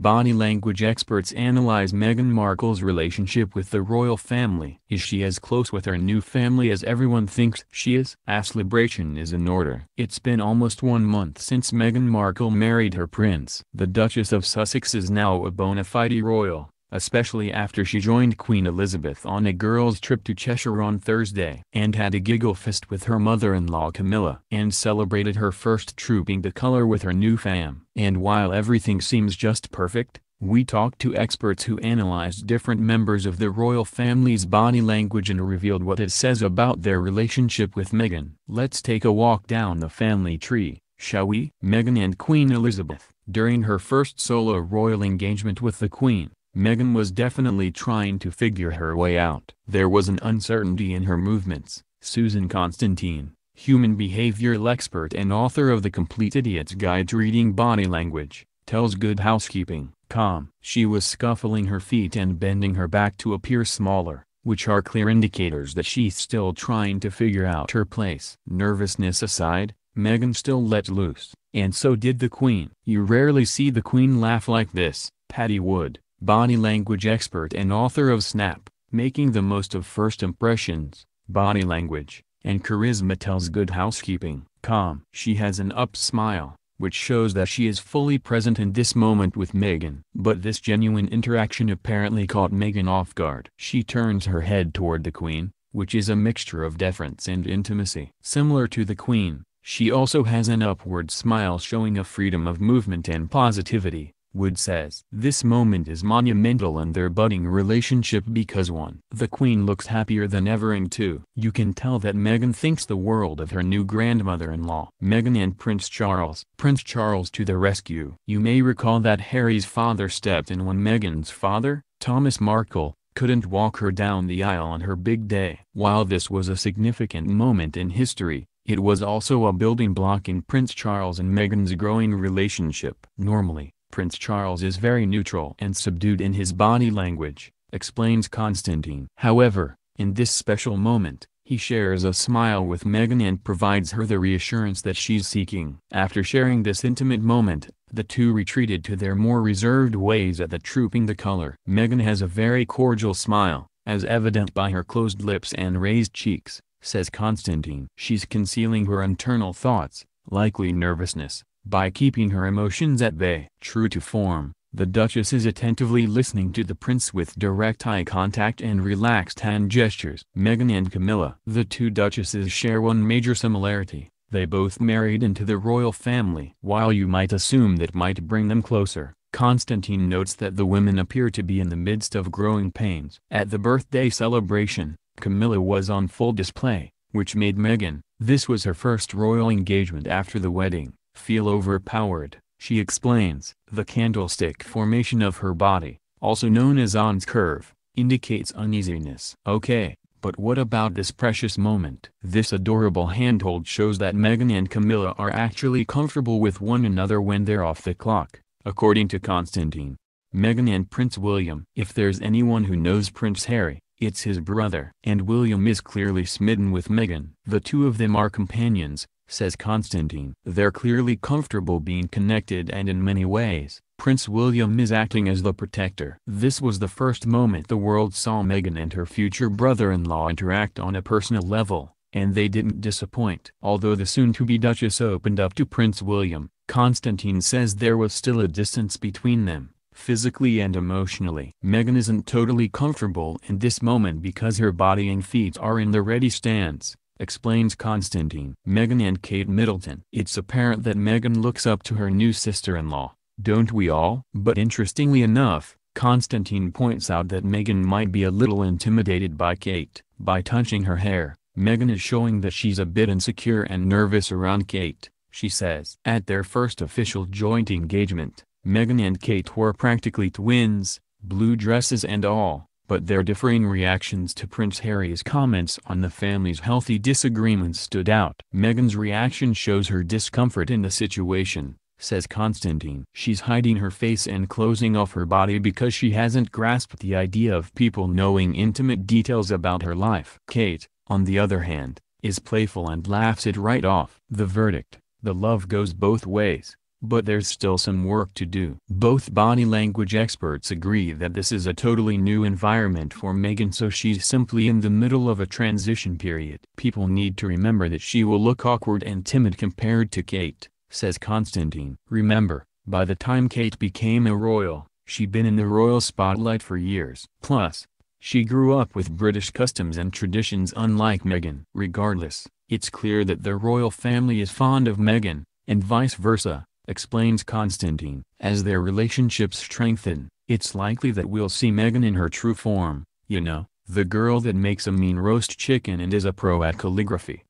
Body language experts analyze Meghan Markle's relationship with the royal family. Is she as close with her new family as everyone thinks she is? A celebration is in order. It's been almost 1 month since Meghan Markle married her prince. The Duchess of Sussex is now a bona fide royal, especially after she joined Queen Elizabeth on a girls' trip to Cheshire on Thursday and had a giggle fest with her mother-in-law Camilla and celebrated her first trooping the colour with her new fam. And while everything seems just perfect, we talked to experts who analyzed different members of the royal family's body language and revealed what it says about their relationship with Meghan. Let's take a walk down the family tree, shall we? Meghan and Queen Elizabeth. During her first solo royal engagement with the Queen, Meghan was definitely trying to figure her way out. There was an uncertainty in her movements. Susan Constantine, human behavioral expert and author of The Complete Idiot's Guide to Reading Body Language, tells Good Housekeeping, she was scuffling her feet and bending her back to appear smaller, which are clear indicators that she's still trying to figure out her place. Nervousness aside, Meghan still let loose, and so did the Queen. You rarely see the Queen laugh like this. Patty Wood, body language expert and author of Snap, Making the Most of First Impressions, Body Language, and Charisma, tells Good Housekeeping, she has an up smile, which shows that she is fully present in this moment with Meghan. But this genuine interaction apparently caught Meghan off guard. She turns her head toward the Queen, which is a mixture of deference and intimacy. Similar to the Queen, she also has an upward smile showing a freedom of movement and positivity. Wood says this moment is monumental in their budding relationship because 1. The Queen looks happier than ever, and 2. You can tell that Meghan thinks the world of her new grandmother-in-law. Meghan and Prince Charles. Prince Charles to the rescue. You may recall that Harry's father stepped in when Meghan's father, Thomas Markle, couldn't walk her down the aisle on her big day. While this was a significant moment in history, it was also a building block in Prince Charles and Meghan's growing relationship. Normally, Prince Charles is very neutral and subdued in his body language, explains Constantine. However, in this special moment, he shares a smile with Meghan and provides her the reassurance that she's seeking. After sharing this intimate moment, the two retreated to their more reserved ways at the Trooping the Colour. Meghan has a very cordial smile, as evident by her closed lips and raised cheeks, says Constantine. She's concealing her internal thoughts, likely nervousness, by keeping her emotions at bay. True to form, the Duchess is attentively listening to the Prince with direct eye contact and relaxed hand gestures. Meghan and Camilla. The two Duchesses share one major similarity: they both married into the royal family. While you might assume that might bring them closer, Constantine notes that the women appear to be in the midst of growing pains. At the birthday celebration, Camilla was on full display, which made Meghan, this was her first royal engagement after the wedding, feel overpowered. She explains, the candlestick formation of her body, also known as On's curve, indicates uneasiness. Okay, but what about this precious moment? This adorable handhold shows that Meghan and Camilla are actually comfortable with one another when they're off the clock, according to Constantine. Meghan and Prince William. If there's anyone who knows Prince Harry, it's his brother. And William is clearly smitten with Meghan. The two of them are companions, says Constantine. They're clearly comfortable being connected, and in many ways, Prince William is acting as the protector. This was the first moment the world saw Meghan and her future brother-in-law interact on a personal level, and they didn't disappoint. Although the soon-to-be Duchess opened up to Prince William, Constantine says there was still a distance between them, physically and emotionally. Meghan isn't totally comfortable in this moment because her body and feet are in the ready stance, explains Constantine. Meghan and Kate Middleton. It's apparent that Meghan looks up to her new sister-in-law, don't we all? But interestingly enough, Constantine points out that Meghan might be a little intimidated by Kate. By touching her hair, Meghan is showing that she's a bit insecure and nervous around Kate, she says. At their first official joint engagement, Meghan and Kate were practically twins, blue dresses and all. But their differing reactions to Prince Harry's comments on the family's healthy disagreements stood out. Meghan's reaction shows her discomfort in the situation, says Constantine. She's hiding her face and closing off her body because she hasn't grasped the idea of people knowing intimate details about her life. Kate, on the other hand, is playful and laughs it right off. The verdict: the love goes both ways. but there's still some work to do. Both body language experts agree that this is a totally new environment for Meghan, so she's simply in the middle of a transition period. People need to remember that she will look awkward and timid compared to Kate, says Constantine. Remember, by the time Kate became a royal, she'd been in the royal spotlight for years. Plus, she grew up with British customs and traditions unlike Meghan. Regardless, it's clear that the royal family is fond of Meghan, and vice versa, explains Constantine. As their relationships strengthen, it's likely that we'll see Meghan in her true form, you know, the girl that makes a mean roast chicken and is a pro at calligraphy.